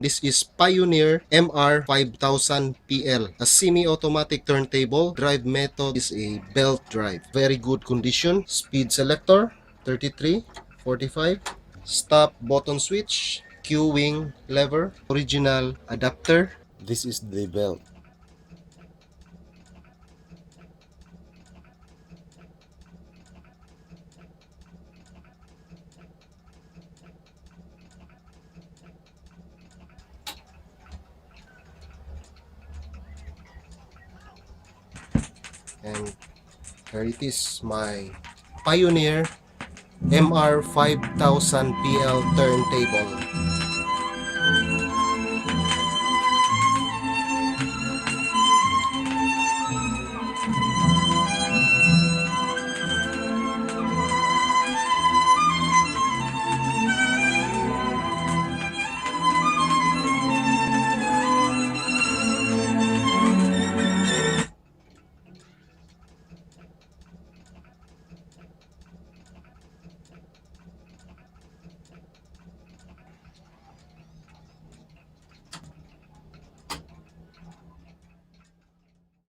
This is Pioneer MR-5000PL, a semi-automatic turntable. Drive method is a belt drive. Very good condition. Speed selector, 33, 45. Stop button switch, Q-wing lever, original adapter. This is the belt. And here it is, my Pioneer MR-5000PL turntable.